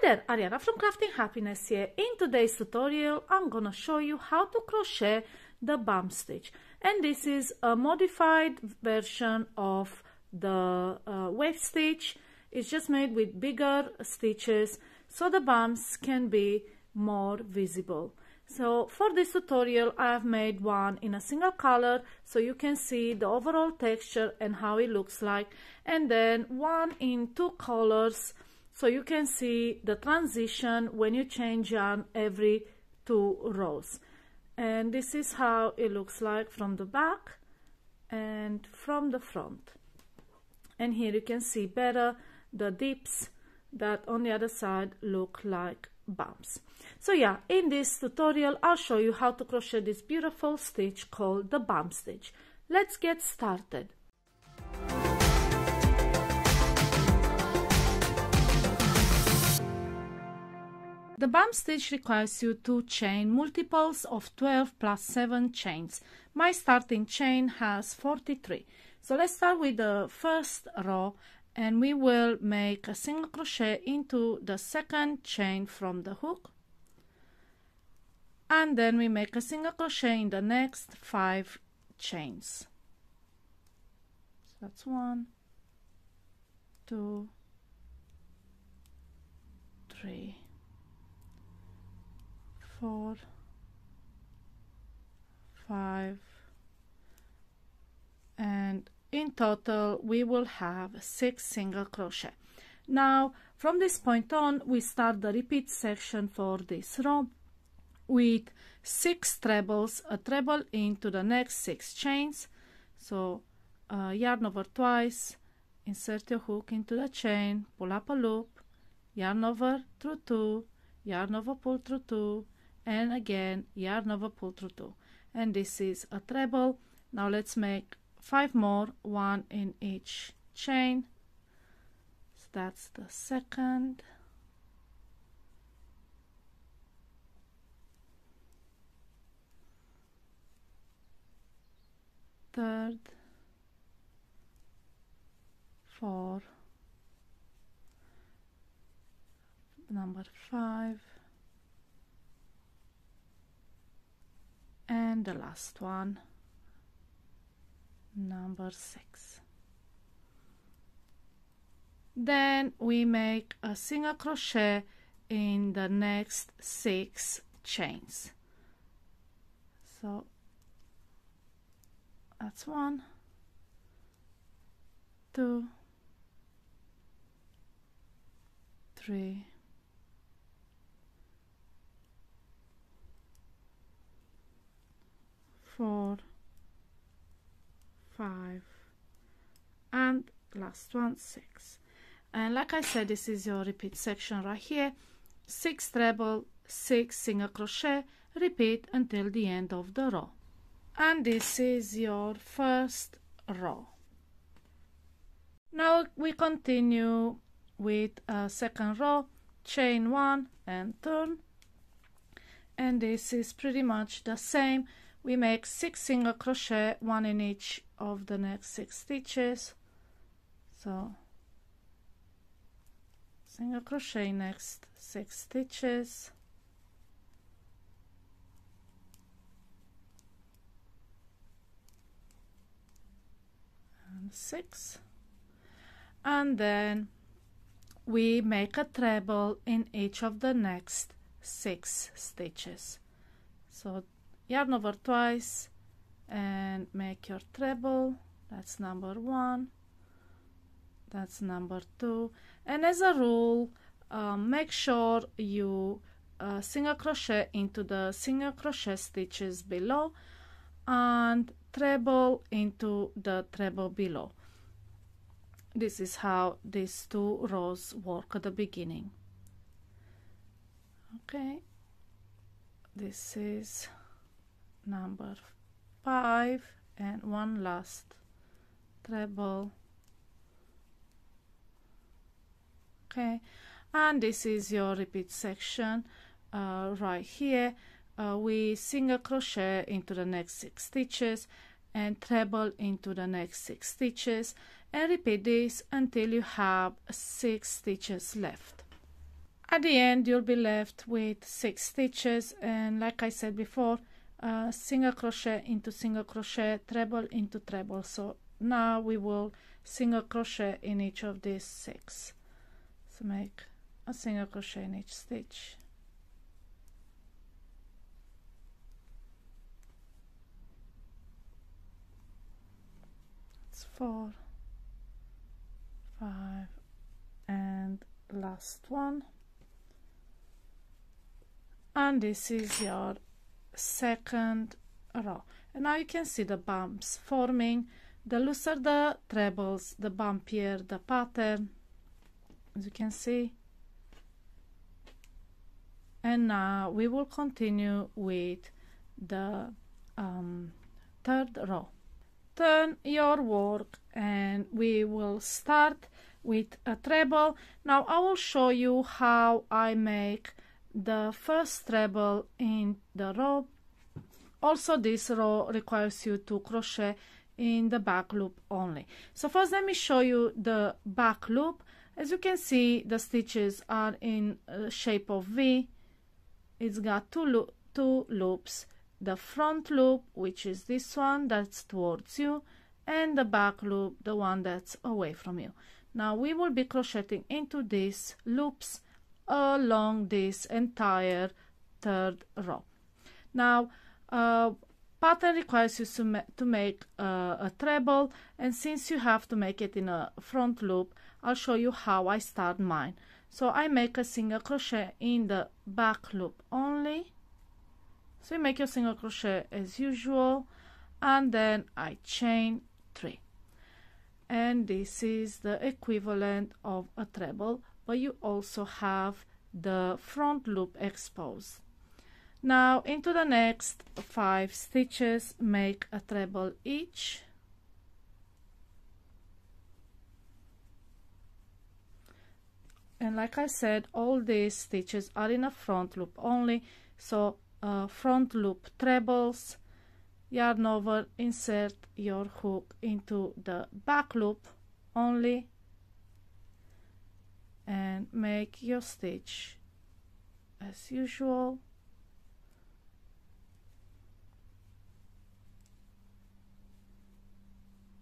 Hi there, Ariana from Crafting Happiness here. In today's tutorial, I'm gonna show you how to crochet the bump stitch. And this is a modified version of the wave stitch. It's just made with bigger stitches so the bumps can be more visible. So for this tutorial, I have made one in a single color so you can see the overall texture and how it looks like, and then one in two colors so you can see the transition when you change yarn every 2 rows. And this is how it looks like from the back and from the front. And here you can see better the dips that on the other side look like bumps. So yeah, in this tutorial I'll show you how to crochet this beautiful stitch called the bump stitch. Let's get started. The bump stitch requires you to chain multiples of 12 plus 7 chains. My starting chain has 43. So let's start with the first row, and we will make a single crochet into the second chain from the hook, and then we make a single crochet in the next 5 chains. So that's 1, 2, 3, 4, 5, and in total we will have 6 single crochet. Now from this point on we start the repeat section for this row with 6 trebles, a treble into the next 6 chains. So yarn over twice, insert your hook into the chain, pull up a loop, yarn over through 2, yarn over pull through 2, and again yarn over pull through 2, and this is a treble. Now let's make 5 more, 1 in each chain. So that's the second, third, 4, number 5, and the last one, number 6. Then we make a single crochet in the next 6 chains. So that's 1, 2, 3, 4, 5, and last one 6. And like I said, this is your repeat section right here. 6 treble, 6 single crochet, repeat until the end of the row. And this is your first row. Now we continue with a second row, chain 1 and turn, and this is pretty much the same. We make 6 single crochet, 1 in each of the next 6 stitches. So single crochet next 6 stitches, and 6, and then we make a treble in each of the next 6 stitches. So yarn over twice and make your treble. That's number 1, that's number 2, and as a rule make sure you single crochet into the single crochet stitches below and treble into the treble below. This is how these 2 rows work at the beginning. Okay, this is number 5 and one last treble. Okay, and this is your repeat section right here. We single crochet into the next 6 stitches and treble into the next 6 stitches, and repeat this until you have 6 stitches left. At the end you'll be left with 6 stitches, and like I said before, single crochet into single crochet, treble into treble. So now we will single crochet in each of these 6. So make a single crochet in each stitch. It's 4, 5, and last one. And this is your second row, and now you can see the bumps forming. The looser the trebles, the bumpier the pattern, as you can see. And now we will continue with the third row. Turn your work and we will start with a treble. Now I will show you how I make the first treble in the row. Also, this row requires you to crochet in the back loop only. So first let me show you the back loop. As you can see, the stitches are in shape of V. It's got two loops, the front loop, which is this one that's towards you, and the back loop, the one that's away from you. Now we will be crocheting into these loops along this entire third row. Now pattern requires you to make a treble, and since you have to make it in a front loop, I'll show you how I start mine. So I make a single crochet in the back loop only. So you make your single crochet as usual, and then I chain 3. And this is the equivalent of a treble, but you also have the front loop exposed. Now into the next 5 stitches, make a treble each. And like I said, all these stitches are in a front loop only, so front loop trebles, yarn over, insert your hook into the back loop only, and make your stitch as usual.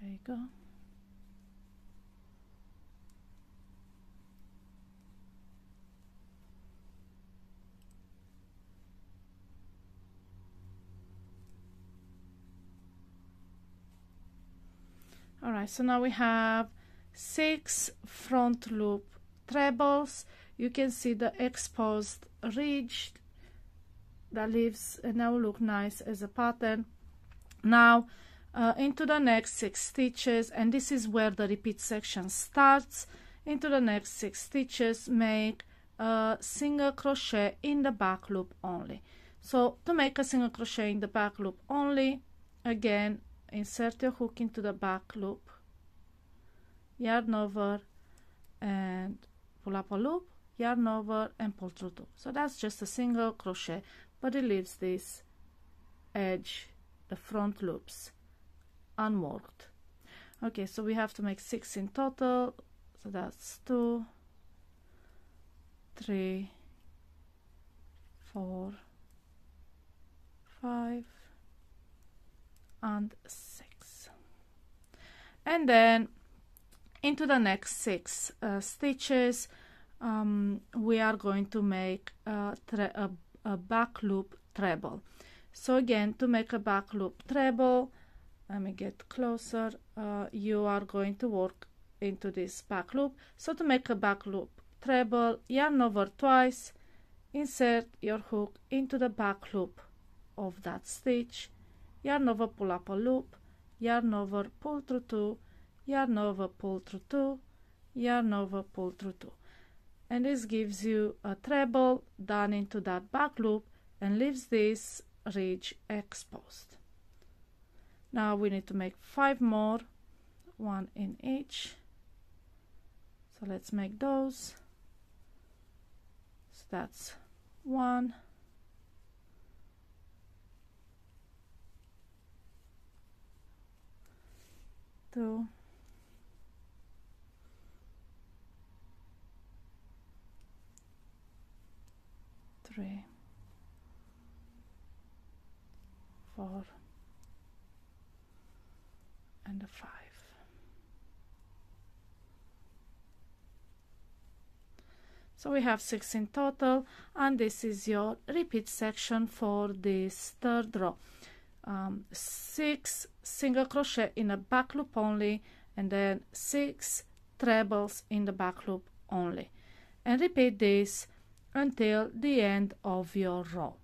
There you go. Alright, so now we have 6 front loop trebles. You can see the exposed ridge that leaves and now look nice as a pattern. Now into the next 6 stitches, and this is where the repeat section starts. Into the next 6 stitches, make a single crochet in the back loop only. So to make a single crochet in the back loop only, again, insert your hook into the back loop, yarn over and pull up a loop, yarn over and pull through 2. So that's just a single crochet, but it leaves this edge, the front loops, unworked. Okay, so we have to make 6 in total, so that's 2, 3, 4, 5, and 6. And then into the next 6 stitches, we are going to make a back loop treble. So again, to make a back loop treble, let me get closer, you are going to work into this back loop. So to make a back loop treble, yarn over twice, insert your hook into the back loop of that stitch, yarn over, pull up a loop, yarn over, pull through 2, yarn over, pull through 2, yarn over, pull through 2. And this gives you a treble done into that back loop and leaves this ridge exposed. Now we need to make 5 more, 1 in each. So let's make those. So that's 1, 2, 3, 3, 4, and a 5. So we have 6 in total, and this is your repeat section for this third row. 6 single crochet in a back loop only, and then 6 trebles in the back loop only, and repeat this until the end of your row.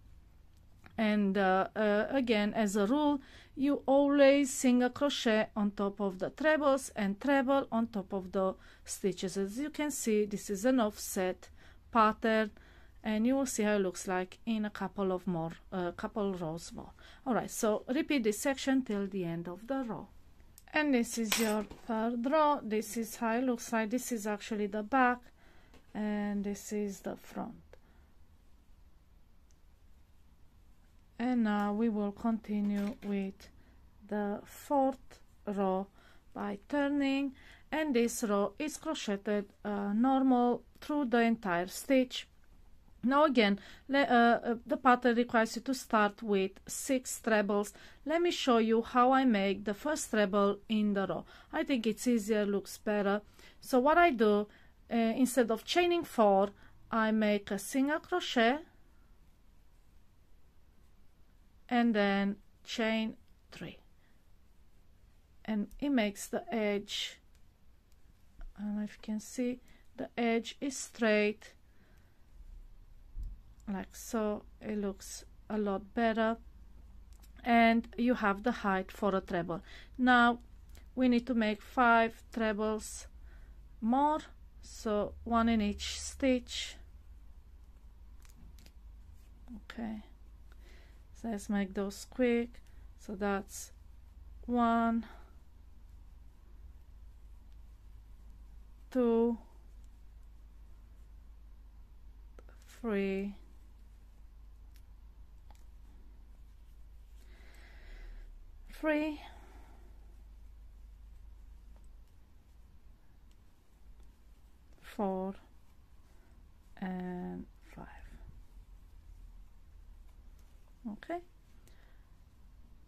And again, as a rule, you always single crochet on top of the trebles and treble on top of the stitches. As you can see, this is an offset pattern, and you will see how it looks like in a couple of more couple rows more. All right, so repeat this section till the end of the row. And this is your third row. This is how it looks like. This is actually the back, and this is the front. And now we will continue with the fourth row by turning, and this row is crocheted normal through the entire stitch. Now again, the pattern requires you to start with 6 trebles. Let me show you how I make the first treble in the row. I think it's easier, looks better. So what I do, instead of chaining 4, I make a single crochet and then chain 3, and it makes the edge, I don't know if you can see, the edge is straight like so. It looks a lot better, and you have the height for a treble. Now we need to make 5 trebles more, so 1 in each stitch. Okay, so let's make those quick. So that's 1, 2, 3, 4, and 5. Okay,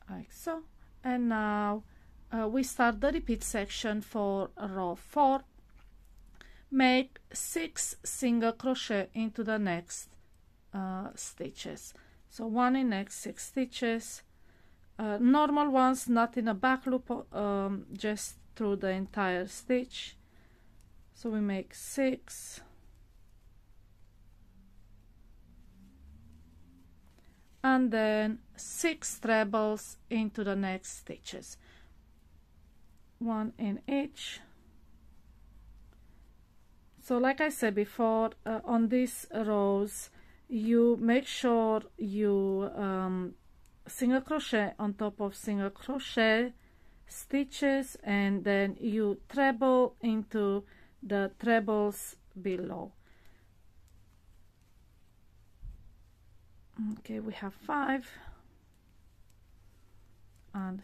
like so. And now we start the repeat section for row 4. Make 6 single crochet into the next stitches. So 1 in next 6 stitches, normal ones, not in a back loop, just through the entire stitch. So we make 6, and then 6 trebles into the next stitches, 1 in each. So like I said before, on these rows you make sure you single crochet on top of single crochet stitches, and then you treble into the trebles below. Okay, we have 5 and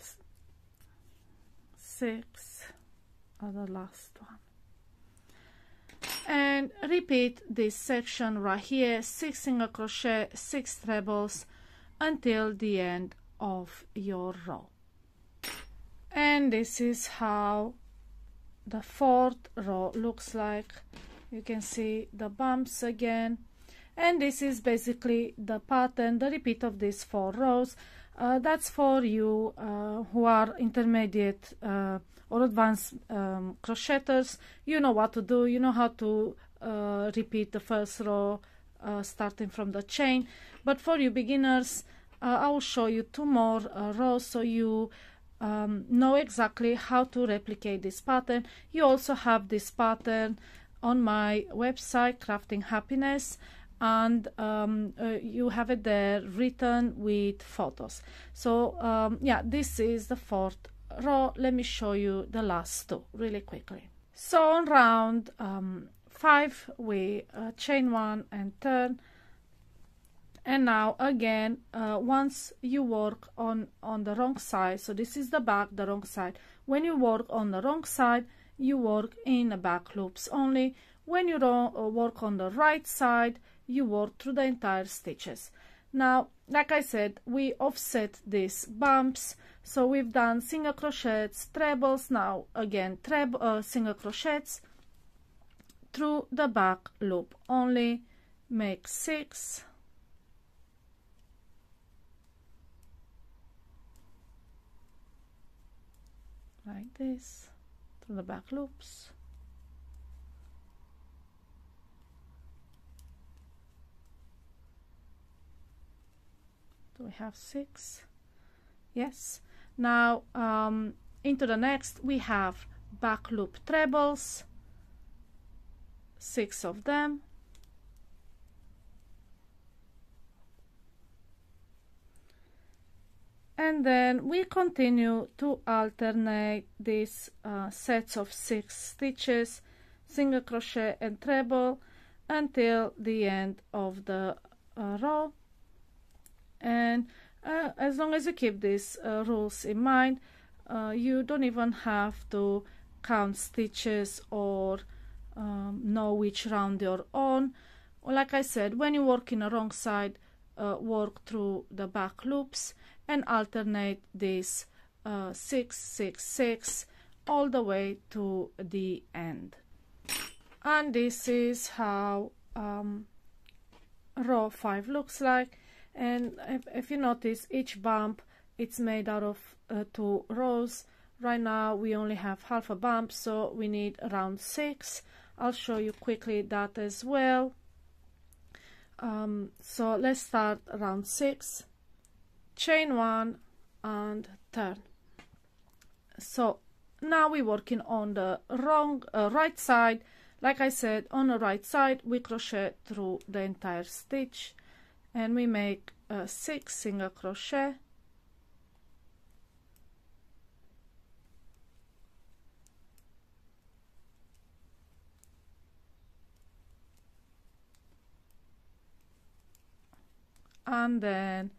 6 are the last one. And repeat this section right here, 6 single crochet, 6 trebles until the end of your row. And this is how the fourth row looks like. You can see the bumps again, and this is basically the pattern, the repeat of these 4 rows. That's for you who are intermediate or advanced crocheters. You know what to do, you know how to repeat the first row starting from the chain. But for you beginners, I will show you 2 more rows so you know exactly how to replicate this pattern. You also have this pattern on my website, Crafting Happiness, and you have it there written with photos. So yeah, this is the 4th row. Let me show you the last 2 really quickly. So on round 5 we chain 1 and turn. And now again, once you work on the wrong side, so this is the back, the wrong side. When you work on the wrong side, you work in the back loops only. When you work on the right side, you work through the entire stitches. Now, like I said, we offset these bumps, so we've done single crochets, trebles, now again single crochets through the back loop. Only make 6, like this, through the back loops. Do we have 6? Yes. Now into the next we have back loop trebles, 6 of them. And then we continue to alternate these sets of 6 stitches, single crochet and treble, until the end of the row. And as long as you keep these rules in mind, you don't even have to count stitches or know which round you're on. Like I said, when you work in the wrong side, work through the back loops and alternate this 6, 6, 6 all the way to the end. And this is how row 5 looks like. And if you notice, each bump, it's made out of 2 rows. Right now we only have half a bump, so we need around 6. I'll show you quickly that as well. So let's start round 6, chain 1 and turn. So now we're working on the right side. Like I said, on the right side we crochet through the entire stitch and we make 6 single crochet, and then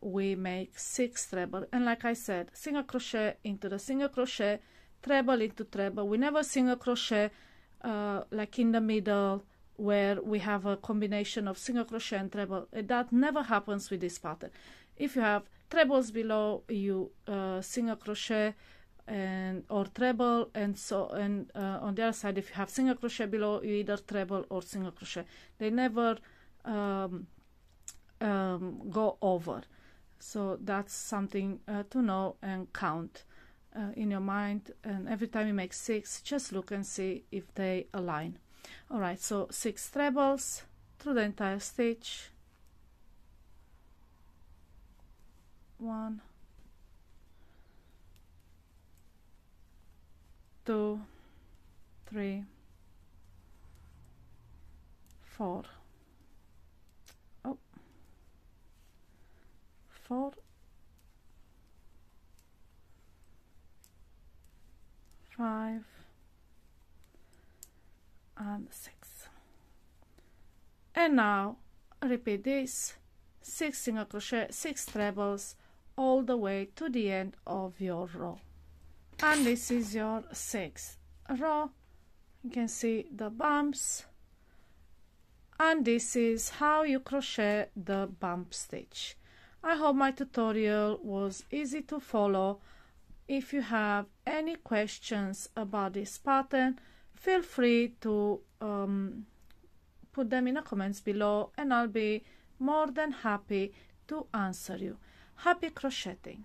we make 6 treble. And like I said, single crochet into the single crochet, treble into treble. We never single crochet like in the middle where we have a combination of single crochet and treble. That never happens with this pattern. If you have trebles below, you single crochet and or treble, and so on the other side, if you have single crochet below, you either treble or single crochet. They never go over. So that's something to know and count in your mind. And every time you make 6, just look and see if they align. All right, so 6 trebles through the entire stitch. 1, 2, 3, 4. 4, 5, and 6. And now repeat this, 6 single crochet, 6 trebles all the way to the end of your row. And this is your 6th row. You can see the bumps, and this is how you crochet the bump stitch. I hope my tutorial was easy to follow. If you have any questions about this pattern, feel free to put them in the comments below and I'll be more than happy to answer you. Happy crocheting!